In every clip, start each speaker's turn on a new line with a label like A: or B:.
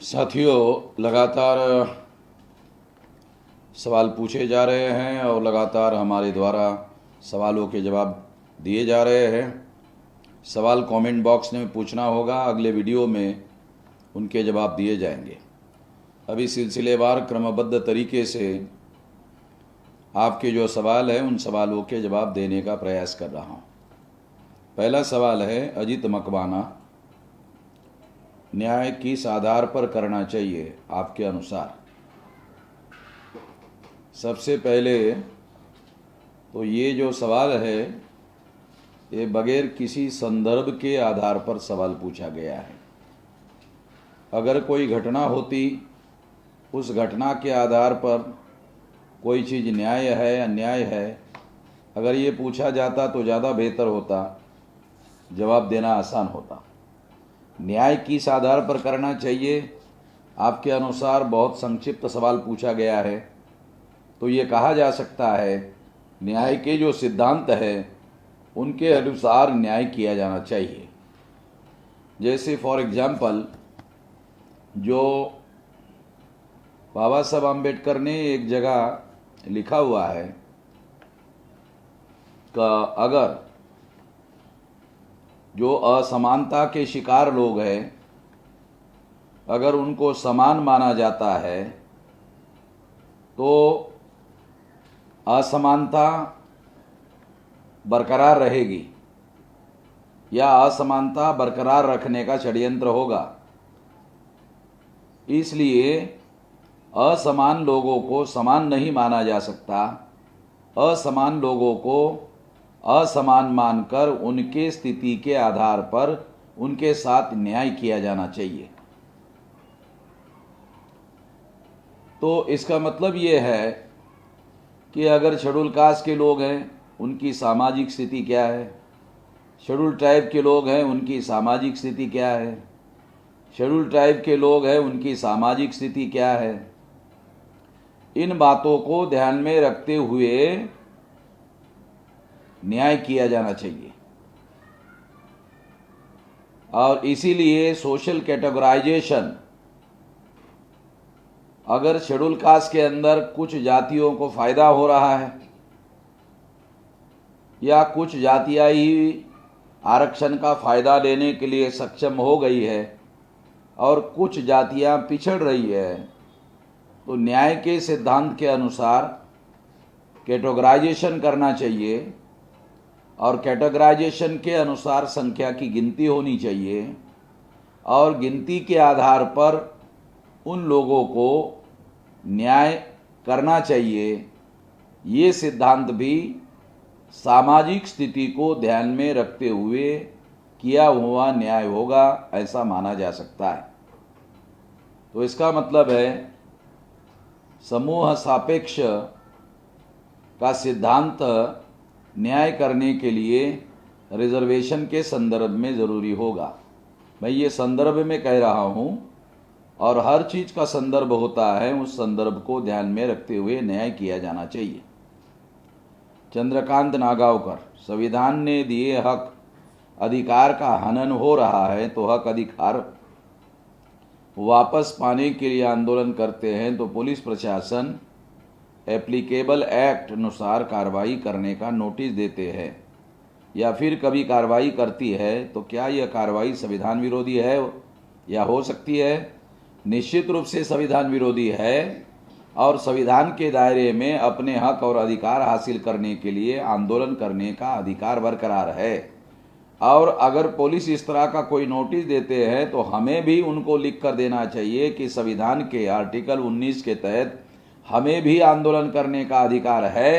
A: साथियों, लगातार सवाल पूछे जा रहे हैं और लगातार हमारे द्वारा सवालों के जवाब दिए जा रहे हैं। सवाल कमेंट बॉक्स में पूछना होगा, अगले वीडियो में उनके जवाब दिए जाएंगे। अभी सिलसिलेवार क्रमबद्ध तरीके से आपके जो सवाल हैं उन सवालों के जवाब देने का प्रयास कर रहा हूँ। पहला सवाल है अजीत मकवाना, न्याय किस आधार पर करना चाहिए आपके अनुसार? सबसे पहले तो ये जो सवाल है ये बगैर किसी संदर्भ के आधार पर सवाल पूछा गया है। अगर कोई घटना होती, उस घटना के आधार पर कोई चीज़ न्याय है अन्याय है, अगर ये पूछा जाता तो ज़्यादा बेहतर होता, जवाब देना आसान होता। न्याय किस आधार पर करना चाहिए आपके अनुसार बहुत संक्षिप्त सवाल पूछा गया है। तो ये कहा जा सकता है न्याय के जो सिद्धांत है उनके अनुसार न्याय किया जाना चाहिए। जैसे फॉर एग्जाम्पल, जो बाबा साहब आम्बेडकर ने एक जगह लिखा हुआ है कि अगर जो असमानता के शिकार लोग हैं, अगर उनको समान माना जाता है तो असमानता बरकरार रहेगी या असमानता बरकरार रखने का षड्यंत्र होगा। इसलिए असमान लोगों को समान नहीं माना जा सकता, असमान लोगों को असमान मानकर उनके स्थिति के आधार पर उनके साथ न्याय किया जाना चाहिए। तो इसका मतलब ये है कि अगर शेड्यूल कास्ट के लोग हैं उनकी सामाजिक स्थिति क्या है, शेड्यूल ट्राइब के लोग हैं उनकी सामाजिक स्थिति क्या है, शेड्यूल ट्राइब के लोग हैं उनकी सामाजिक स्थिति क्या है, इन बातों को ध्यान में रखते हुए न्याय किया जाना चाहिए। और इसीलिए सोशल कैटेगराइजेशन, अगर शेड्यूल कास्ट के अंदर कुछ जातियों को फायदा हो रहा है या कुछ जातियां ही आरक्षण का फायदा लेने के लिए सक्षम हो गई है और कुछ जातियां पिछड़ रही है, तो न्याय के सिद्धांत के अनुसार कैटेगराइजेशन करना चाहिए और कैटेगराइजेशन के अनुसार संख्या की गिनती होनी चाहिए और गिनती के आधार पर उन लोगों को न्याय करना चाहिए। ये सिद्धांत भी सामाजिक स्थिति को ध्यान में रखते हुए किया हुआ न्याय होगा, ऐसा माना जा सकता है। तो इसका मतलब है समूह सापेक्ष का सिद्धांत न्याय करने के लिए रिजर्वेशन के संदर्भ में ज़रूरी होगा। मैं ये संदर्भ में कह रहा हूँ और हर चीज़ का संदर्भ होता है, उस संदर्भ को ध्यान में रखते हुए न्याय किया जाना चाहिए। चंद्रकांत नागावकर, संविधान ने दिए हक अधिकार का हनन हो रहा है तो हक अधिकार वापस पाने के लिए आंदोलन करते हैं तो पुलिस प्रशासन एप्लीकेबल एक्ट अनुसार कार्रवाई करने का नोटिस देते हैं या फिर कभी कार्रवाई करती है, तो क्या यह कार्रवाई संविधान विरोधी है या हो सकती है? निश्चित रूप से संविधान विरोधी है और संविधान के दायरे में अपने हक और अधिकार हासिल करने के लिए आंदोलन करने का अधिकार बरकरार है। और अगर पुलिस इस तरह का कोई नोटिस देते हैं तो हमें भी उनको लिख कर देना चाहिए कि संविधान के आर्टिकल 19 के तहत हमें भी आंदोलन करने का अधिकार है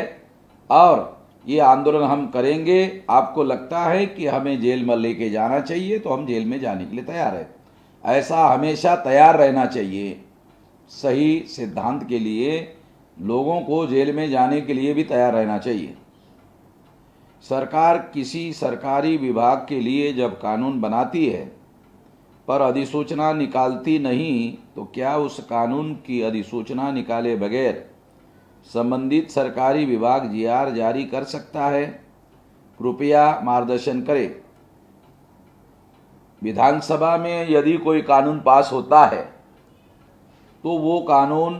A: और ये आंदोलन हम करेंगे। आपको लगता है कि हमें जेल में लेके जाना चाहिए तो हम जेल में जाने के लिए तैयार हैं। ऐसा हमेशा तैयार रहना चाहिए। सही सिद्धांत के लिए लोगों को जेल में जाने के लिए भी तैयार रहना चाहिए। सरकार किसी सरकारी विभाग के लिए जब कानून बनाती है पर अधिसूचना निकालती नहीं, तो क्या उस कानून की अधिसूचना निकाले बगैर संबंधित सरकारी विभाग जीआर जारी कर सकता है? कृपया मार्गदर्शन करें। विधानसभा में यदि कोई कानून पास होता है तो वो कानून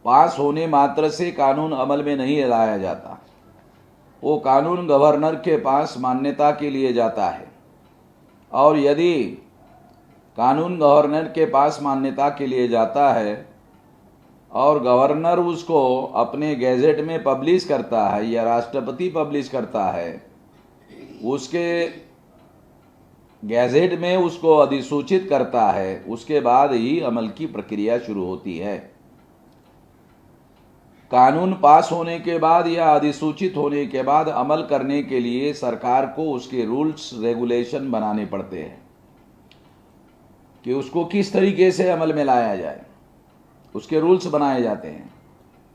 A: पास होने मात्र से कानून अमल में नहीं लाया जाता। वो कानून गवर्नर के पास मान्यता के लिए जाता है, और यदि कानून गवर्नर के पास मान्यता के लिए जाता है और गवर्नर उसको अपने गैजेट में पब्लिश करता है या राष्ट्रपति पब्लिश करता है, उसके गैजेट में उसको अधिसूचित करता है, उसके बाद ही अमल की प्रक्रिया शुरू होती है। कानून पास होने के बाद या अधिसूचित होने के बाद अमल करने के लिए सरकार को उसके रूल्स रेगुलेशन बनाने पड़ते हैं कि उसको किस तरीके से अमल में लाया जाए, उसके रूल्स बनाए जाते हैं।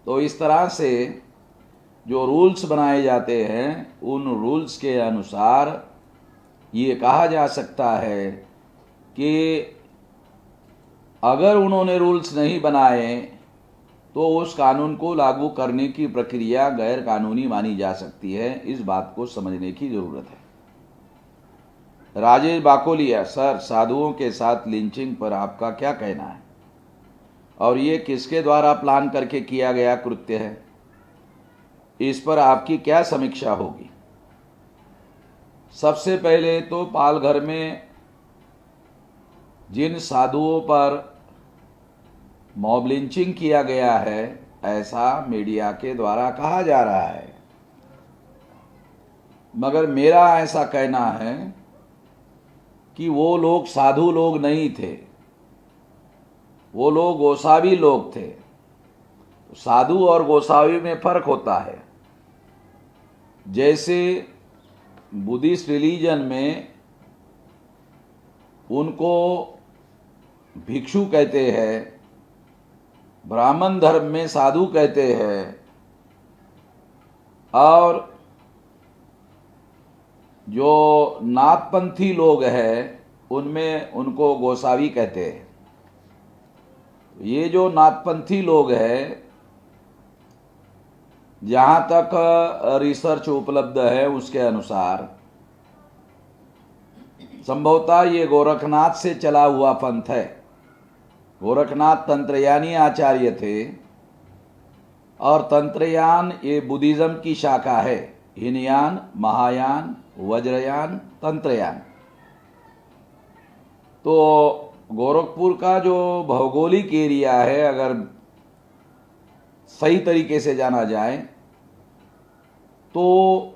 A: तो इस तरह से जो रूल्स बनाए जाते हैं, उन रूल्स के अनुसार ये कहा जा सकता है कि अगर उन्होंने रूल्स नहीं बनाए तो उस कानून को लागू करने की प्रक्रिया गैर कानूनी मानी जा सकती है। इस बात को समझने की जरूरत है। राजेश बाकोलिया, सर, साधुओं के साथ लिंचिंग पर आपका क्या कहना है और ये किसके द्वारा प्लान करके किया गया कृत्य है? इस पर आपकी क्या समीक्षा होगी? सबसे पहले तो पालघर में जिन साधुओं पर मॉब लिंचिंग किया गया है, ऐसा मीडिया के द्वारा कहा जा रहा है, मगर मेरा ऐसा कहना है कि वो लोग साधु लोग नहीं थे, वो लोग गोसावी लोग थे। साधु और गोसावी में फर्क होता है। जैसे बुद्धिस्ट रिलीजन में उनको भिक्षु कहते हैं, ब्राह्मण धर्म में साधु कहते हैं, और जो नाथपंथी लोग हैं उनमें उनको गोसावी कहते हैं। ये जो नाथपंथी लोग हैं, जहाँ तक रिसर्च उपलब्ध है उसके अनुसार संभवतः ये गोरखनाथ से चला हुआ पंथ है। गोरखनाथ तंत्रयानी आचार्य थे, और तंत्रयान ये बुद्धिज्म की शाखा है। हीनयान, महायान, वज्रयान, तंत्रयान। तो गोरखपुर का जो भौगोलिक एरिया है, अगर सही तरीके से जाना जाए तो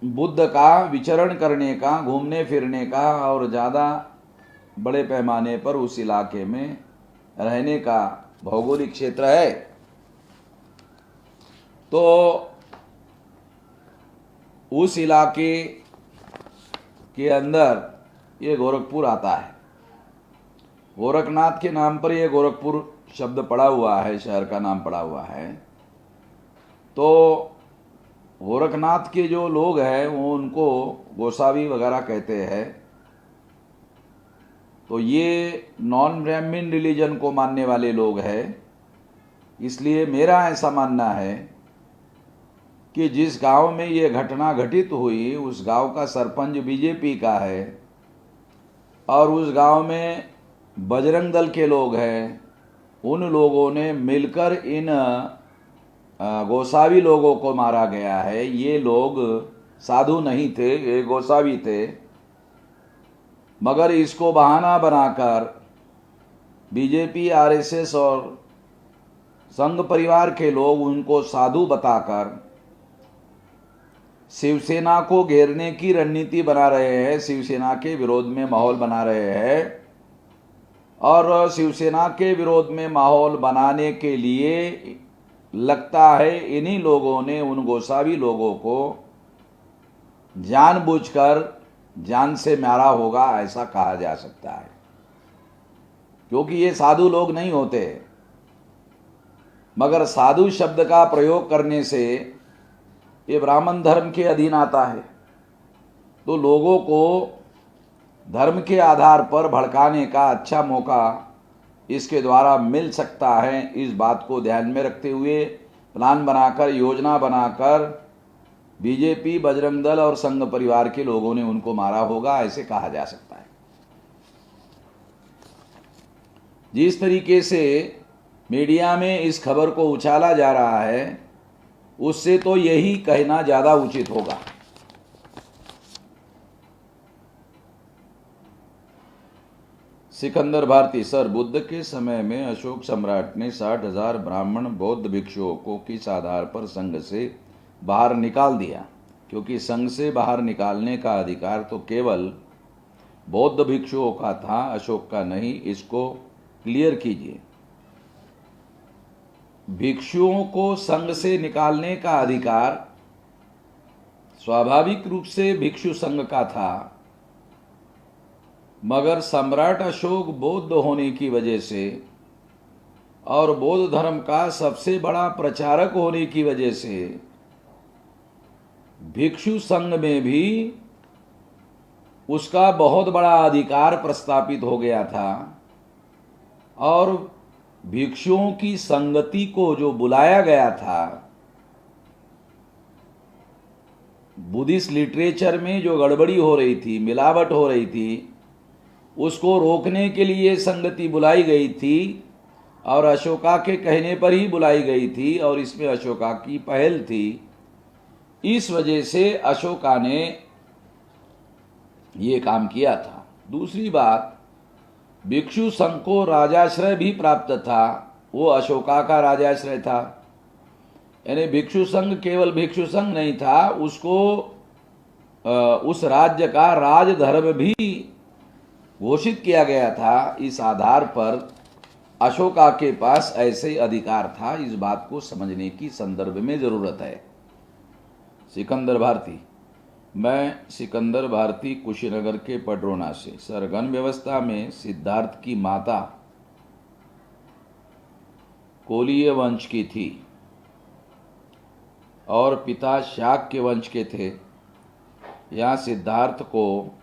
A: बुद्ध का विचरण करने का, घूमने फिरने का और ज़्यादा बड़े पैमाने पर उस इलाके में रहने का भौगोलिक क्षेत्र है। तो उस इलाके के अंदर ये गोरखपुर आता है। गोरखनाथ के नाम पर ये गोरखपुर शब्द पड़ा हुआ है, शहर का नाम पड़ा हुआ है। तो गोरखनाथ के जो लोग हैं वो उनको गोसावी वगैरह कहते हैं। तो ये नॉन ब्राह्मण रिलीजन को मानने वाले लोग हैं। इसलिए मेरा ऐसा मानना है कि जिस गांव में ये घटना घटित हुई, उस गांव का सरपंच बीजेपी का है, और उस गांव में बजरंग दल के लोग हैं। उन लोगों ने मिलकर इन गोसावी लोगों को मारा गया है। ये लोग साधु नहीं थे, ये गोसावी थे, मगर इसको बहाना बनाकर बीजेपी, आरएसएस और संघ परिवार के लोग उनको साधु बताकर शिवसेना को घेरने की रणनीति बना रहे हैं, शिवसेना के विरोध में माहौल बना रहे हैं। और शिवसेना के विरोध में माहौल बनाने के लिए लगता है इन्हीं लोगों ने उन गोसावी लोगों को जानबूझकर जान से मारा होगा, ऐसा कहा जा सकता है। क्योंकि ये साधु लोग नहीं होते, मगर साधु शब्द का प्रयोग करने से ये ब्राह्मण धर्म के अधीन आता है। तो लोगों को धर्म के आधार पर भड़काने का अच्छा मौका इसके द्वारा मिल सकता है। इस बात को ध्यान में रखते हुए प्लान बनाकर, योजना बनाकर बीजेपी, बजरंग दल और संघ परिवार के लोगों ने उनको मारा होगा, ऐसे कहा जा सकता है। जिस तरीके से मीडिया में इस खबर को उछाला जा रहा है, उससे तो यही कहना ज़्यादा उचित होगा। सिकंदर भारती, सर, बुद्ध के समय में अशोक सम्राट ने 60,000 ब्राह्मण बौद्ध भिक्षुओं को किस आधार पर संघ से बाहर निकाल दिया? क्योंकि संघ से बाहर निकालने का अधिकार तो केवल बौद्ध भिक्षुओं का था, अशोक का नहीं। इसको क्लियर कीजिए। भिक्षुओं को संघ से निकालने का अधिकार स्वाभाविक रूप से भिक्षु संघ का था, मगर सम्राट अशोक बौद्ध होने की वजह से और बौद्ध धर्म का सबसे बड़ा प्रचारक होने की वजह से भिक्षु संघ में भी उसका बहुत बड़ा अधिकार प्रस्थापित हो गया था। और भिक्षुओं की संगति को जो बुलाया गया था, बुद्धिस्ट लिटरेचर में जो गड़बड़ी हो रही थी, मिलावट हो रही थी, उसको रोकने के लिए संगति बुलाई गई थी और अशोका के कहने पर ही बुलाई गई थी और इसमें अशोका की पहल थी। इस वजह से अशोका ने ये काम किया था। दूसरी बात, भिक्षु संघ को राजाश्रय भी प्राप्त था, वो अशोका का राजाश्रय था। यानी भिक्षु संघ केवल भिक्षु संघ नहीं था, उसको उस राज्य का राजधर्म भी घोषित किया गया था। इस आधार पर अशोका के पास ऐसे अधिकार था। इस बात को समझने की संदर्भ में जरूरत है। सिकंदर भारती, मैं सिकंदर भारती कुशीनगर के पडरौना से। सर, गण व्यवस्था में सिद्धार्थ की माता कोलीय वंश की थी और पिता शाक्य वंश के थे। यहाँ सिद्धार्थ को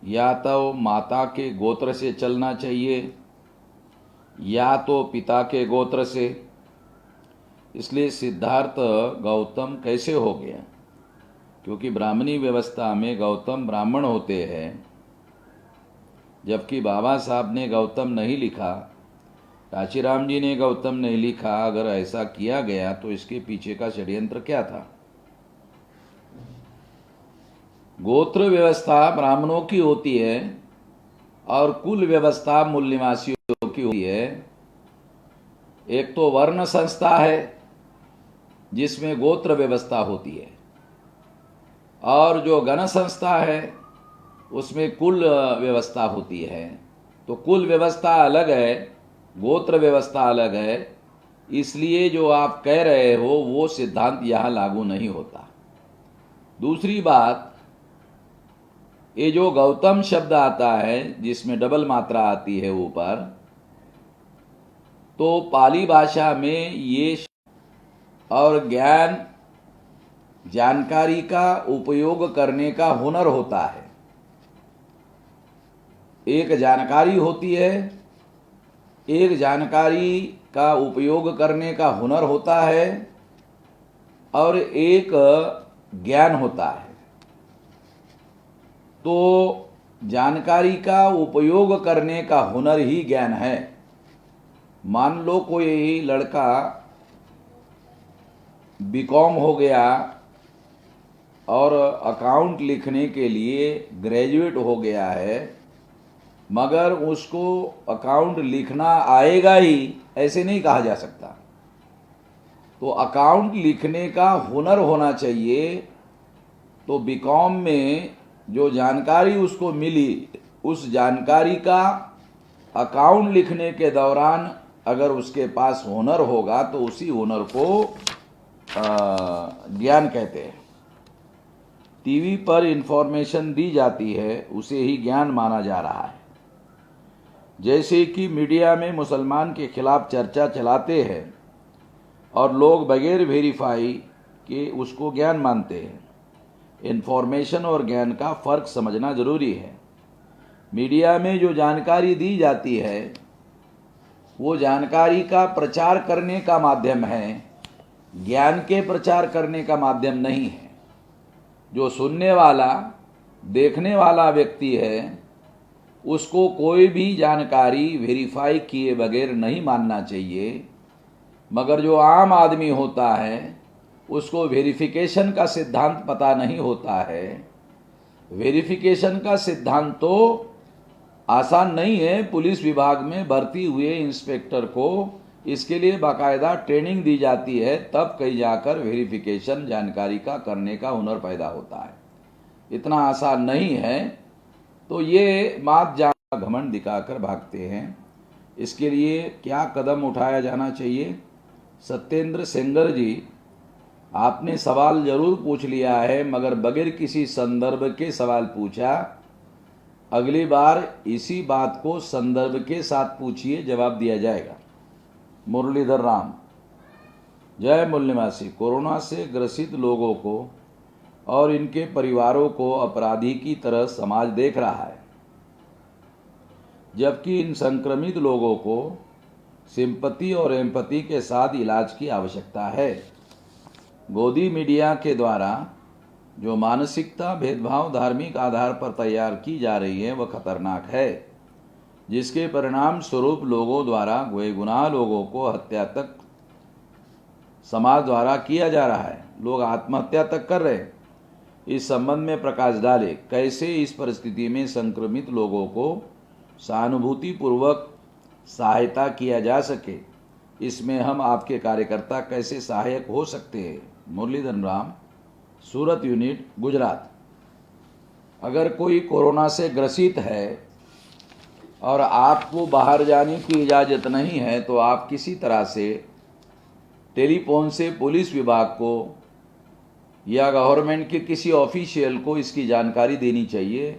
A: या तो माता के गोत्र से चलना चाहिए या तो पिता के गोत्र से। इसलिए सिद्धार्थ गौतम कैसे हो गया? क्योंकि ब्राह्मणी व्यवस्था में गौतम ब्राह्मण होते हैं, जबकि बाबा साहब ने गौतम नहीं लिखा, काशीराम जी ने गौतम नहीं लिखा। अगर ऐसा किया गया तो इसके पीछे का षड्यंत्र क्या था? गोत्र व्यवस्था ब्राह्मणों की होती है और कुल व्यवस्था मूल निवासियों की होती है। एक तो वर्ण संस्था है जिसमें गोत्र व्यवस्था होती है, और जो गण संस्था है उसमें कुल व्यवस्था होती है। तो कुल व्यवस्था अलग है, गोत्र व्यवस्था अलग है। इसलिए जो आप कह रहे हो वो सिद्धांत यहाँ लागू नहीं होता। दूसरी बात, ये जो गौतम शब्द आता है जिसमें डबल मात्रा आती है ऊपर, तो पाली भाषा में ये और ज्ञान जानकारी का उपयोग करने का हुनर होता है। एक जानकारी होती है, एक जानकारी का उपयोग करने का हुनर होता है और एक ज्ञान होता है। तो जानकारी का उपयोग करने का हुनर ही ज्ञान है। मान लो कोई लड़का बीकॉम हो गया और अकाउंट लिखने के लिए ग्रेजुएट हो गया है, मगर उसको अकाउंट लिखना आएगा ही ऐसे नहीं कहा जा सकता। तो अकाउंट लिखने का हुनर होना चाहिए। तो बीकॉम में जो जानकारी उसको मिली, उस जानकारी का अकाउंट लिखने के दौरान अगर उसके पास हुनर होगा तो उसी हुनर को ज्ञान कहते हैं। टीवी पर इंफॉर्मेशन दी जाती है, उसे ही ज्ञान माना जा रहा है। जैसे कि मीडिया में मुसलमान के खिलाफ चर्चा चलाते हैं और लोग बगैर वेरीफाई के उसको ज्ञान मानते हैं। इंफॉर्मेशन और ज्ञान का फ़र्क समझना ज़रूरी है। मीडिया में जो जानकारी दी जाती है वो जानकारी का प्रचार करने का माध्यम है, ज्ञान के प्रचार करने का माध्यम नहीं है। जो सुनने वाला, देखने वाला व्यक्ति है, उसको कोई भी जानकारी वेरीफाई किए बगैर नहीं मानना चाहिए। मगर जो आम आदमी होता है उसको वेरिफिकेशन का सिद्धांत पता नहीं होता है। वेरिफिकेशन का सिद्धांत तो आसान नहीं है। पुलिस विभाग में भर्ती हुए इंस्पेक्टर को इसके लिए बाकायदा ट्रेनिंग दी जाती है, तब कहीं जाकर वेरिफिकेशन जानकारी का करने का हुनर पैदा होता है। इतना आसान नहीं है। तो ये मात जान घमंड दिखाकर भागते हैं। इसके लिए क्या कदम उठाया जाना चाहिए? सत्येंद्र सेंगर जी, आपने सवाल जरूर पूछ लिया है मगर बगैर किसी संदर्भ के सवाल पूछा। अगली बार इसी बात को संदर्भ के साथ पूछिए, जवाब दिया जाएगा। मुरलीधर राम, जय मूल निवासी। कोरोना से ग्रसित लोगों को और इनके परिवारों को अपराधी की तरह समाज देख रहा है, जबकि इन संक्रमित लोगों को सिंपैथी और एम्पैथी के साथ इलाज की आवश्यकता है। गोदी मीडिया के द्वारा जो मानसिकता भेदभाव धार्मिक आधार पर तैयार की जा रही है वह खतरनाक है, जिसके परिणाम स्वरूप लोगों द्वारा बेगुनाह लोगों को हत्या तक समाज द्वारा किया जा रहा है। लोग आत्महत्या तक कर रहे हैं। इस संबंध में प्रकाश डाले, कैसे इस परिस्थिति में संक्रमित लोगों को सहानुभूतिपूर्वक सहायता किया जा सके, इसमें हम आपके कार्यकर्ता कैसे सहायक हो सकते हैं। मुरलीधर राम, सूरत यूनिट, गुजरात। अगर कोई कोरोना से ग्रसित है और आपको बाहर जाने की इजाज़त नहीं है तो आप किसी तरह से टेलीफोन से पुलिस विभाग को या गवर्नमेंट के किसी ऑफिशियल को इसकी जानकारी देनी चाहिए,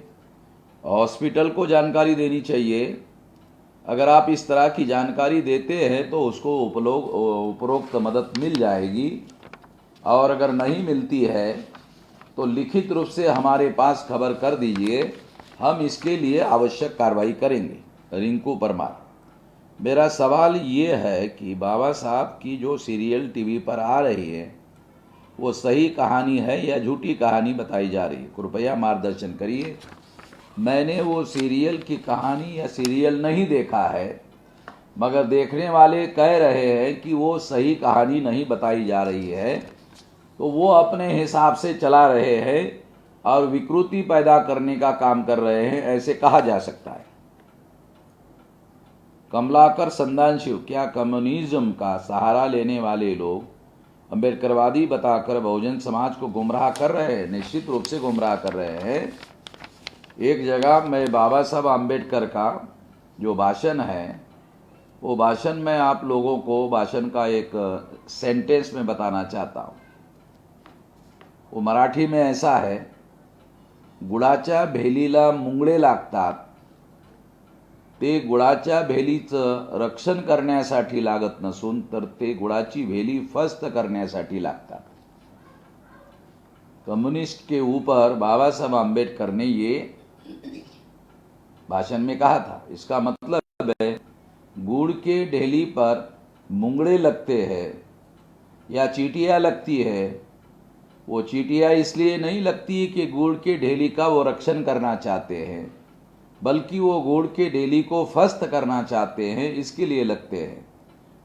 A: हॉस्पिटल को जानकारी देनी चाहिए। अगर आप इस तरह की जानकारी देते हैं तो उसको उपरोक्त मदद मिल जाएगी, और अगर नहीं मिलती है तो लिखित रूप से हमारे पास खबर कर दीजिए, हम इसके लिए आवश्यक कार्रवाई करेंगे। रिंकू परमार, मेरा सवाल ये है कि बाबा साहब की जो सीरियल टीवी पर आ रही है वो सही कहानी है या झूठी कहानी बताई जा रही है? कृपया मार्गदर्शन करिए। मैंने वो सीरियल की कहानी या सीरियल नहीं देखा है, मगर देखने वाले कह रहे हैं कि वो सही कहानी नहीं बताई जा रही है, तो वो अपने हिसाब से चला रहे हैं और विकृति पैदा करने का काम कर रहे हैं, ऐसे कहा जा सकता है। कमलाकर संदानशिव, क्या कम्युनिज्म का सहारा लेने वाले लोग अम्बेडकरवादी बताकर बहुजन समाज को गुमराह कर रहे हैं? निश्चित रूप से गुमराह कर रहे हैं। एक जगह मैं बाबा साहब अम्बेडकर का जो भाषण है वो भाषण में आप लोगों को भाषण का एक सेंटेंस में बताना चाहता हूँ। वो मराठी में ऐसा है, गुळाच्या भेलीला मुंगळे लागतात, ते गुळाच्या भेलीचं रक्षण करण्यासाठी लागत नसून तर ते गुळाची भेली फस्त करण्यासाठी लागतात। कम्युनिस्ट के ऊपर बाबा साहब अम्बेडकर ने ये भाषण में कहा था। इसका मतलब है गुड़ के ढेली पर मुंगड़े लगते हैं या चींटियां लगती है, वो चींटियां इसलिए नहीं लगती कि गुड़ के ढेली का वो रक्षण करना चाहते हैं, बल्कि वो गुड़ के ढेली को फस्त करना चाहते हैं, इसके लिए लगते हैं।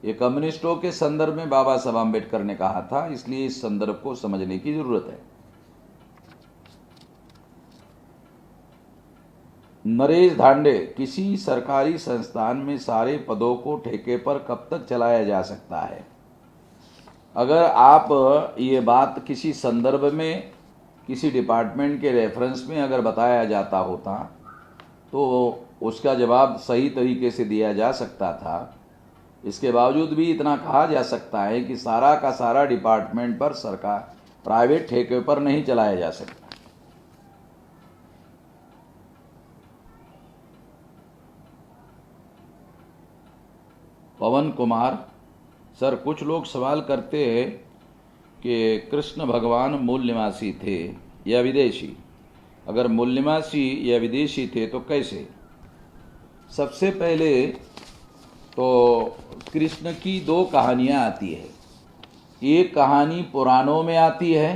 A: ये कम्युनिस्टों के संदर्भ में बाबा साहब अम्बेडकर ने कहा था, इसलिए इस संदर्भ को समझने की जरूरत है। नरेश धांडे, किसी सरकारी संस्थान में सारे पदों को ठेके पर कब तक चलाया जा सकता है? अगर आप ये बात किसी संदर्भ में किसी डिपार्टमेंट के रेफरेंस में अगर बताया जाता होता तो उसका जवाब सही तरीके से दिया जा सकता था। इसके बावजूद भी इतना कहा जा सकता है कि सारा का सारा डिपार्टमेंट पर सरकार प्राइवेट ठेके पर नहीं चलाया जा सकता। पवन कुमार, सर कुछ लोग सवाल करते हैं कि कृष्ण भगवान मूल निवासी थे या विदेशी। अगर मूल निवासी या विदेशी थे तो कैसे? सबसे पहले तो कृष्ण की दो कहानियाँ आती है। एक कहानी पुराणों में आती है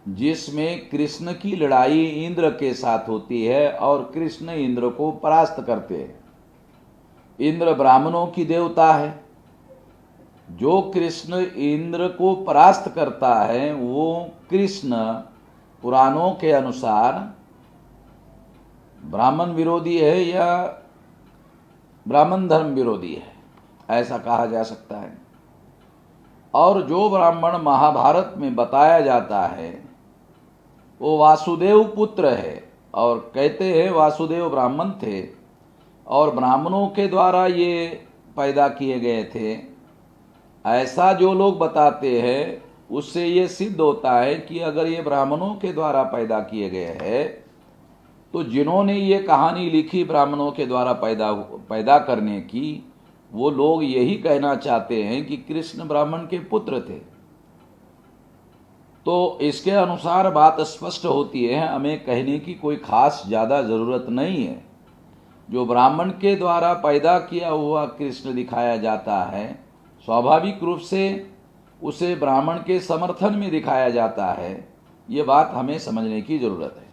A: जिसमें कृष्ण की लड़ाई इंद्र के साथ होती है और कृष्ण इंद्र को परास्त करते हैं। इंद्र ब्राह्मणों की देवता है। जो कृष्ण इंद्र को परास्त करता है वो कृष्ण पुराणों के अनुसार ब्राह्मण विरोधी है या ब्राह्मण धर्म विरोधी है, ऐसा कहा जा सकता है। और जो ब्राह्मण महाभारत में बताया जाता है वो वासुदेव पुत्र है, और कहते हैं वासुदेव ब्राह्मण थे और ब्राह्मणों के द्वारा ये पैदा किए गए थे, ऐसा जो लोग बताते हैं उससे ये सिद्ध होता है कि अगर ये ब्राह्मणों के द्वारा पैदा किए गए हैं तो जिन्होंने ये कहानी लिखी ब्राह्मणों के द्वारा पैदा करने की, वो लोग यही कहना चाहते हैं कि कृष्ण ब्राह्मण के पुत्र थे। तो इसके अनुसार बात स्पष्ट होती है, हमें कहने की कोई खास ज़्यादा ज़रूरत नहीं है। जो ब्राह्मण के द्वारा पैदा किया हुआ कृष्ण दिखाया जाता है, स्वाभाविक रूप से उसे ब्राह्मण के समर्थन में दिखाया जाता है। ये बात हमें समझने की ज़रूरत है।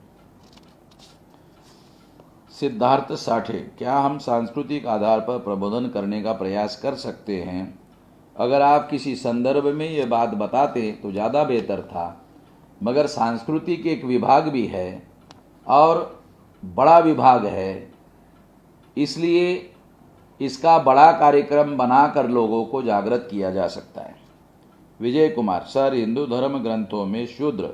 A: सिद्धार्थ साठे, क्या हम सांस्कृतिक आधार पर प्रबोधन करने का प्रयास कर सकते हैं? अगर आप किसी संदर्भ में ये बात बताते तो ज़्यादा बेहतर था, मगर सांस्कृतिक एक विभाग भी है और बड़ा विभाग है, इसलिए इसका बड़ा कार्यक्रम बनाकर लोगों को जागृत किया जा सकता है। विजय कुमार, सर, हिंदू धर्म ग्रंथों में शूद्र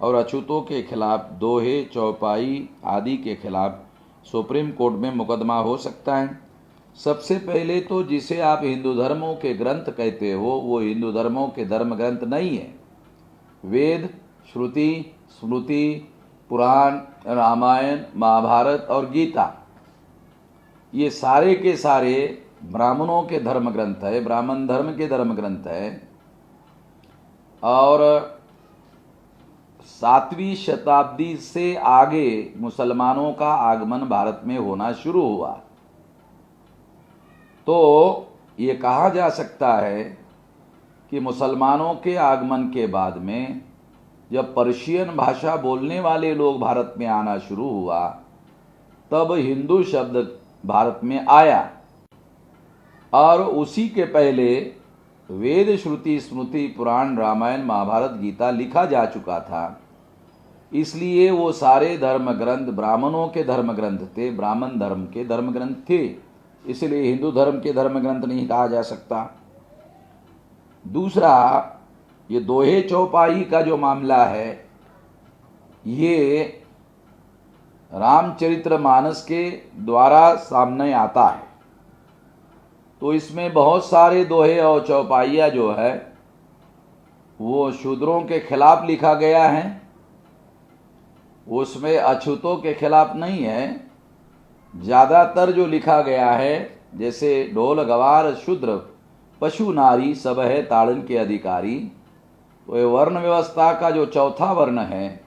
A: और अछूतों के खिलाफ, दोहे, चौपाई आदि के खिलाफ सुप्रीम कोर्ट में मुकदमा हो सकता है? सबसे पहले तो जिसे आप हिंदू धर्मों के ग्रंथ कहते हो वो हिंदू धर्मों के धर्म ग्रंथ नहीं है। वेद, श्रुति, स्मृति, पुराण, रामायण, महाभारत और गीता, ये सारे के सारे ब्राह्मणों के धर्म ग्रंथ है, ब्राह्मण धर्म के धर्म ग्रंथ है। और 7वीं शताब्दी से आगे मुसलमानों का आगमन भारत में होना शुरू हुआ, तो ये कहा जा सकता है कि मुसलमानों के आगमन के बाद में जब पर्शियन भाषा बोलने वाले लोग भारत में आना शुरू हुआ, तब हिंदू शब्द भारत में आया। और उसी के पहले वेद, श्रुति, स्मृति, पुराण, रामायण, महाभारत, गीता लिखा जा चुका था। इसलिए वो सारे धर्म ग्रंथ ब्राह्मणों के धर्म ग्रंथ थे, ब्राह्मण धर्म के धर्म ग्रंथ थे, इसलिए हिंदू धर्म के धर्म ग्रंथ नहीं कहा जा सकता। दूसरा, ये दोहे चौपाई का जो मामला है, ये रामचरितमानस के द्वारा सामने आता है। तो इसमें बहुत सारे दोहे और चौपाइयाँ जो है वो शूद्रों के खिलाफ लिखा गया है, उसमें अछूतों के खिलाफ नहीं है। ज़्यादातर जो लिखा गया है, जैसे ढोल गवार शूद्र पशु नारी सब है ताड़न के अधिकारी, तो ये वर्ण व्यवस्था का जो चौथा वर्ण है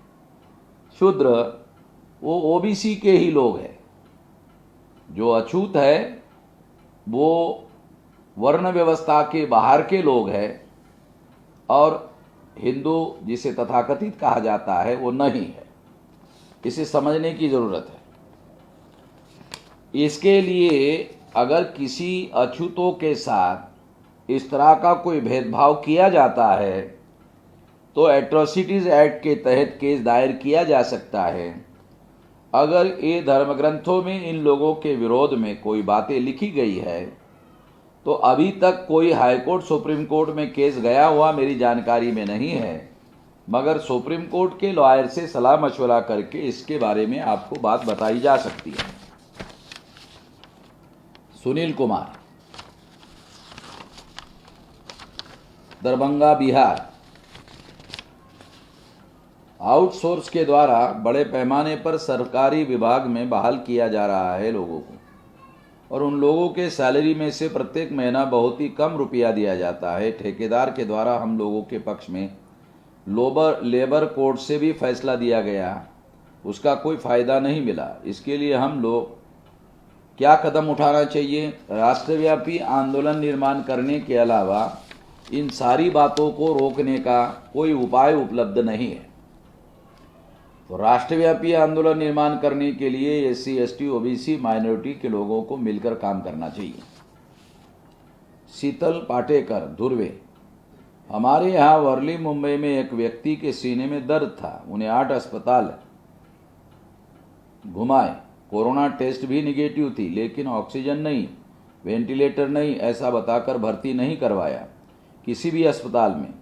A: शूद्र, वो ओबीसी के ही लोग हैं। जो अछूत है वो वर्ण व्यवस्था के बाहर के लोग हैं, और हिंदू जिसे तथाकथित कहा जाता है वो नहीं है। इसे समझने की ज़रूरत है। इसके लिए अगर किसी अछूतों के साथ इस तरह का कोई भेदभाव किया जाता है तो एट्रोसिटीज़ एक्ट के तहत केस दायर किया जा सकता है। अगर ये धर्म ग्रंथों में इन लोगों के विरोध में कोई बातें लिखी गई है तो अभी तक कोई हाईकोर्ट, सुप्रीम कोर्ट में केस गया हुआ मेरी जानकारी में नहीं है, मगर सुप्रीम कोर्ट के लॉयर से सलाह मशवरा करके इसके बारे में आपको बात बताई जा सकती है। सुनील कुमार, दरभंगा, बिहार, आउटसोर्स के द्वारा बड़े पैमाने पर सरकारी विभाग में बहाल किया जा रहा है लोगों को, और उन लोगों के सैलरी में से प्रत्येक महीना बहुत ही कम रुपया दिया जाता है। ठेकेदार के द्वारा हम लोगों के पक्ष में लेबर कोर्ट से भी फैसला दिया गया, उसका कोई फ़ायदा नहीं मिला। इसके लिए हम लोग क्या कदम उठाना चाहिए? राष्ट्रव्यापी आंदोलन निर्माण करने के अलावा इन सारी बातों को रोकने का कोई उपाय उपलब्ध नहीं है। तो राष्ट्रव्यापी आंदोलन निर्माण करने के लिए एससी, एसटी, ओबीसी, माइनॉरिटी के लोगों को मिलकर काम करना चाहिए। शीतल पाटेकर, धुर्वे, हमारे यहाँ वर्ली मुंबई में एक व्यक्ति के सीने में दर्द था, उन्हें 8 अस्पताल घुमाए, कोरोना टेस्ट भी निगेटिव थी, लेकिन ऑक्सीजन नहीं, वेंटिलेटर नहीं ऐसा बताकर भर्ती नहीं करवाया किसी भी अस्पताल में,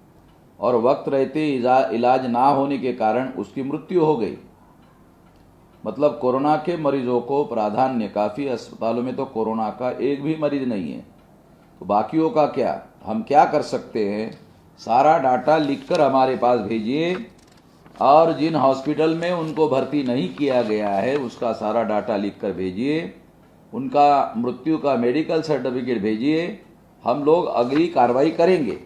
A: और वक्त रहते इलाज ना होने के कारण उसकी मृत्यु हो गई। मतलब कोरोना के मरीजों को प्राधान्य, काफ़ी अस्पतालों में तो कोरोना का एक भी मरीज नहीं है, तो बाकियों का क्या? हम क्या कर सकते हैं? सारा डाटा लिखकर हमारे पास भेजिए, और जिन हॉस्पिटल में उनको भर्ती नहीं किया गया है उसका सारा डाटा लिखकर भेजिए, उनका मृत्यु का मेडिकल सर्टिफिकेट भेजिए, हम लोग अगली कार्रवाई करेंगे।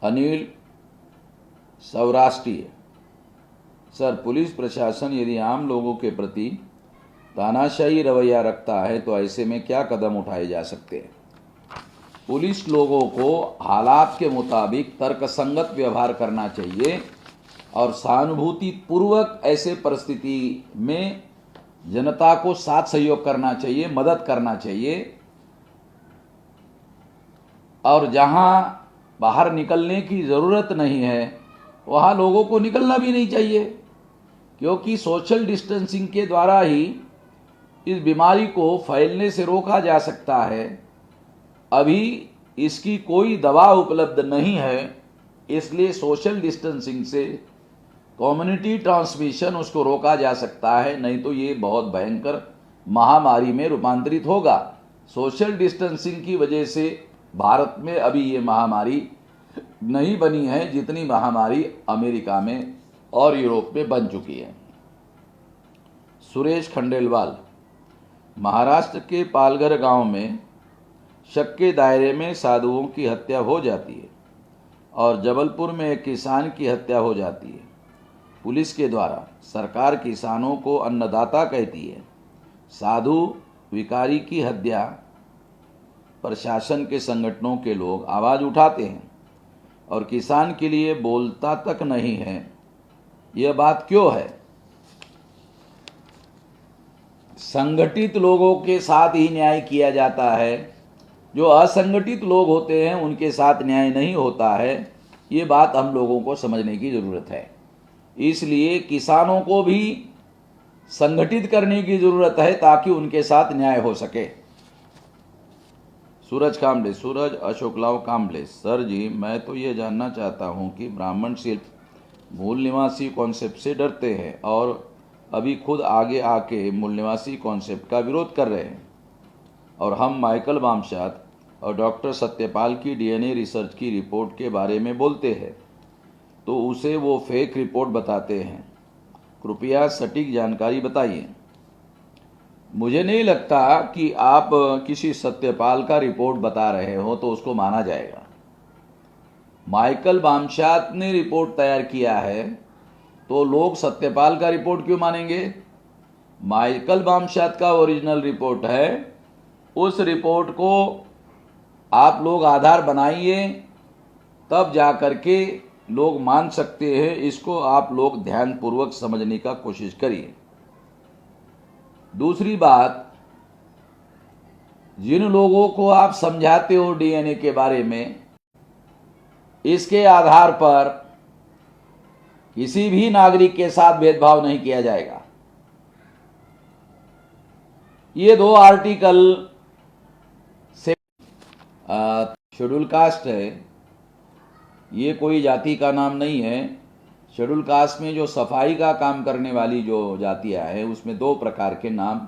A: अनिल, सौराष्ट्रीय, सर, पुलिस प्रशासन यदि आम लोगों के प्रति तानाशाही रवैया रखता है तो ऐसे में क्या कदम उठाए जा सकते हैं? पुलिस लोगों को हालात के मुताबिक तर्कसंगत व्यवहार करना चाहिए और सहानुभूति पूर्वक ऐसे परिस्थिति में जनता को साथ सहयोग करना चाहिए, मदद करना चाहिए, और जहां बाहर निकलने की ज़रूरत नहीं है वहां लोगों को निकलना भी नहीं चाहिए, क्योंकि सोशल डिस्टेंसिंग के द्वारा ही इस बीमारी को फैलने से रोका जा सकता है। अभी इसकी कोई दवा उपलब्ध नहीं है, इसलिए सोशल डिस्टेंसिंग से कम्युनिटी ट्रांसमिशन उसको रोका जा सकता है, नहीं तो ये बहुत भयंकर महामारी में रूपांतरित होगा। सोशल डिस्टेंसिंग की वजह से भारत में अभी ये महामारी नहीं बनी है जितनी महामारी अमेरिका में और यूरोप में बन चुकी है। सुरेश खंडेलवाल, महाराष्ट्र के पालघर गांव में शक के दायरे में साधुओं की हत्या हो जाती है और जबलपुर में एक किसान की हत्या हो जाती है पुलिस के द्वारा। सरकार किसानों को अन्नदाता कहती है, साधु विकारी की हत्या प्रशासन के संगठनों के लोग आवाज़ उठाते हैं और किसान के लिए बोलता तक नहीं है। यह बात क्यों है? संगठित लोगों के साथ ही न्याय किया जाता है, जो असंगठित लोग होते हैं उनके साथ न्याय नहीं होता है। ये बात हम लोगों को समझने की ज़रूरत है। इसलिए किसानों को भी संगठित करने की ज़रूरत है ताकि उनके साथ न्याय हो सके। सूरज काम्बले, सूरज अशोकलाव काम्बले, सर जी, मैं तो ये जानना चाहता हूँ कि ब्राह्मण सिर्फ मूल निवासी कॉन्सेप्ट से डरते हैं और अभी खुद आगे आके मूल निवासी कॉन्सेप्ट का विरोध कर रहे हैं, और हम माइकल बामशात और डॉक्टर सत्यपाल की डीएनए रिसर्च की रिपोर्ट के बारे में बोलते हैं तो उसे वो फेक रिपोर्ट बताते हैं। कृपया सटीक जानकारी बताइए। मुझे नहीं लगता कि आप किसी सत्यपाल का रिपोर्ट बता रहे हो तो उसको माना जाएगा। माइकल बामशात ने रिपोर्ट तैयार किया है तो लोग सत्यपाल का रिपोर्ट क्यों मानेंगे? माइकल बामशात का ओरिजिनल रिपोर्ट है, उस रिपोर्ट को आप लोग आधार बनाइए, तब जा कर के लोग मान सकते हैं। इसको आप लोग ध्यानपूर्वक समझने का कोशिश करिए। दूसरी बात, जिन लोगों को आप समझाते हो डीएनए के बारे में, इसके आधार पर किसी भी नागरिक के साथ भेदभाव नहीं किया जाएगा। ये 2 आर्टिकल से शेड्यूल कास्ट है, ये कोई जाति का नाम नहीं है। शेड्यूल कास्ट में जो सफाई का काम करने वाली जो जातियां हैं उसमें 2 प्रकार के नाम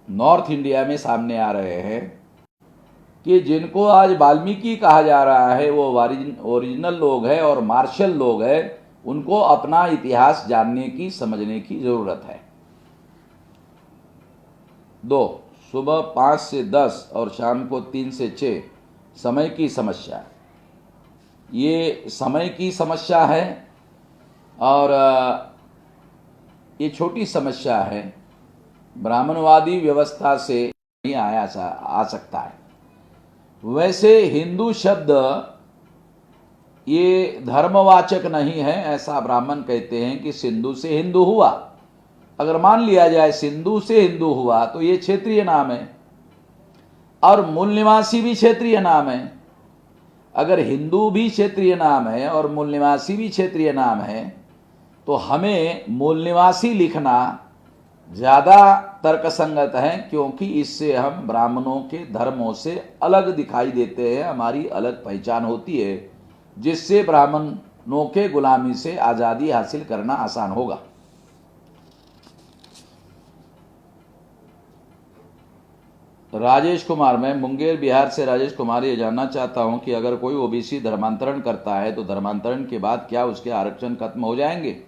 A: नॉर्थ इंडिया में सामने आ रहे हैं कि जिनको आज वाल्मीकि कहा जा रहा है वो ओरिजिनल लोग हैं और मार्शल लोग हैं। उनको अपना इतिहास जानने की, समझने की ज़रूरत है। 2, सुबह 5 से 10 और शाम को 3 से 6 समय की समस्या, ये समय की समस्या है और ये छोटी समस्या है, ब्राह्मणवादी व्यवस्था से नहीं आ सकता है। वैसे हिंदू शब्द ये धर्मवाचक नहीं है, ऐसा ब्राह्मण कहते हैं कि सिंधु से हिंदू हुआ। अगर मान लिया जाए सिंधु से हिंदू हुआ तो ये क्षेत्रीय नाम है और मूल निवासी भी क्षेत्रीय नाम है। अगर हिंदू भी क्षेत्रीय नाम है और मूल निवासी भी क्षेत्रीय नाम है तो हमें मूल निवासी लिखना ज़्यादा तर्कसंगत है, क्योंकि इससे हम ब्राह्मणों के धर्मों से अलग दिखाई देते हैं, हमारी अलग पहचान होती है, जिससे ब्राह्मणों के गुलामी से आज़ादी हासिल करना आसान होगा। राजेश कुमार, मैं मुंगेर बिहार से राजेश कुमार ये जानना चाहता हूं कि अगर कोई ओबीसी धर्मांतरण करता है तो धर्मांतरण के बाद क्या उसके आरक्षण खत्म हो जाएंगे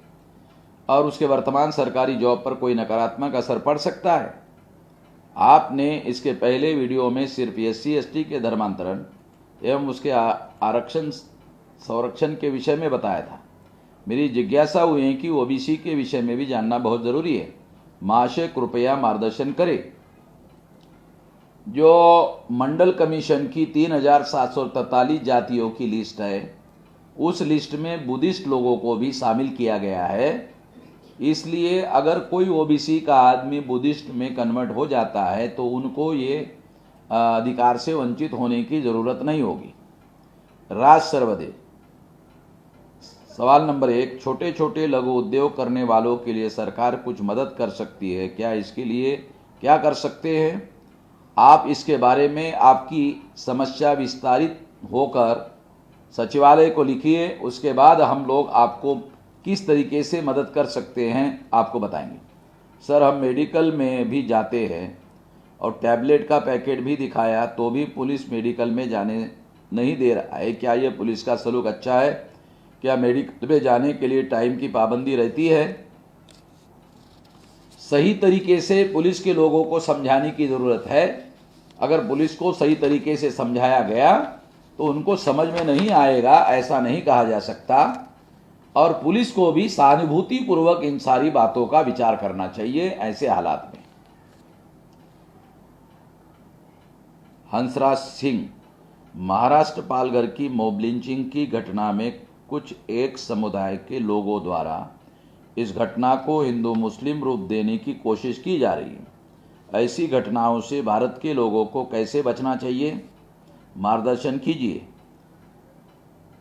A: और उसके वर्तमान सरकारी जॉब पर कोई नकारात्मक असर पड़ सकता है? आपने इसके पहले वीडियो में सिर्फ SC/ST के धर्मांतरण एवं उसके आरक्षण संरक्षण के विषय में बताया था। मेरी जिज्ञासा हुई है कि ओबीसी के विषय में भी जानना बहुत ज़रूरी है। महाशय कृपया मार्गदर्शन करें। जो मंडल कमीशन की 3743 जातियों की लिस्ट है, उस लिस्ट में बुद्धिस्ट लोगों को भी शामिल किया गया है। इसलिए अगर कोई ओबीसी का आदमी बुद्धिस्ट में कन्वर्ट हो जाता है तो उनको ये अधिकार से वंचित होने की ज़रूरत नहीं होगी। राज सर्वदेव, सवाल नंबर 1, छोटे छोटे लघु उद्योग करने वालों के लिए सरकार कुछ मदद कर सकती है क्या? इसके लिए क्या कर सकते हैं आप? इसके बारे में आपकी समस्या विस्तारित होकर सचिवालय को लिखिए, उसके बाद हम लोग आपको किस तरीके से मदद कर सकते हैं आपको बताएंगे। सर, हम मेडिकल में भी जाते हैं और टैबलेट का पैकेट भी दिखाया तो भी पुलिस मेडिकल में जाने नहीं दे रहा है। क्या ये पुलिस का सलूक अच्छा है? क्या मेडिकल में जाने के लिए टाइम की पाबंदी रहती है? सही तरीके से पुलिस के लोगों को समझाने की ज़रूरत है। अगर पुलिस को सही तरीके से समझाया गया तो उनको समझ में नहीं आएगा, ऐसा नहीं कहा जा सकता। और पुलिस को भी सहानुभूतिपूर्वक इन सारी बातों का विचार करना चाहिए ऐसे हालात में। हंसराज सिंह, महाराष्ट्र पालघर की मॉब लिंचिंग की घटना में कुछ एक समुदाय के लोगों द्वारा इस घटना को हिंदू मुस्लिम रूप देने की कोशिश की जा रही है। ऐसी घटनाओं से भारत के लोगों को कैसे बचना चाहिए? मार्गदर्शन कीजिए।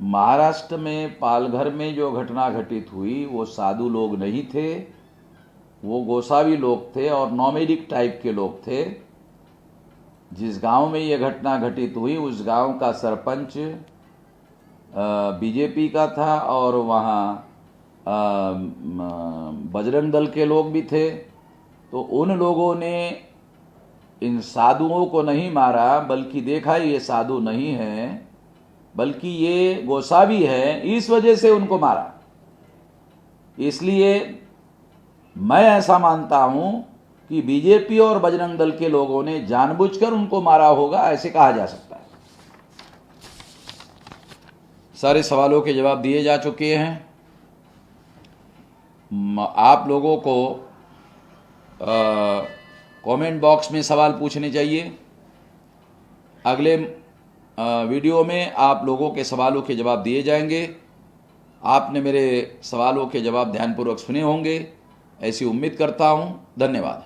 A: महाराष्ट्र में पालघर में जो घटना घटित हुई वो साधु लोग नहीं थे, वो गोसावी लोग थे और नॉमेडिक टाइप के लोग थे। जिस गांव में ये घटना घटित हुई उस गांव का सरपंच बीजेपी का था और वहाँ बजरंग दल के लोग भी थे। तो उन लोगों ने इन साधुओं को नहीं मारा, बल्कि देखा ये साधु नहीं है बल्कि ये गोसावी है, इस वजह से उनको मारा। इसलिए मैं ऐसा मानता हूं कि बीजेपी और बजरंग दल के लोगों ने जानबूझकर उनको मारा होगा, ऐसे कहा जा सकता है। सारे सवालों के जवाब दिए जा चुके हैं। आप लोगों को कमेंट बॉक्स में सवाल पूछने चाहिए। अगले वीडियो में आप लोगों के सवालों के जवाब दिए जाएंगे। आपने मेरे सवालों के जवाब ध्यानपूर्वक सुने होंगे, ऐसी उम्मीद करता हूं। धन्यवाद।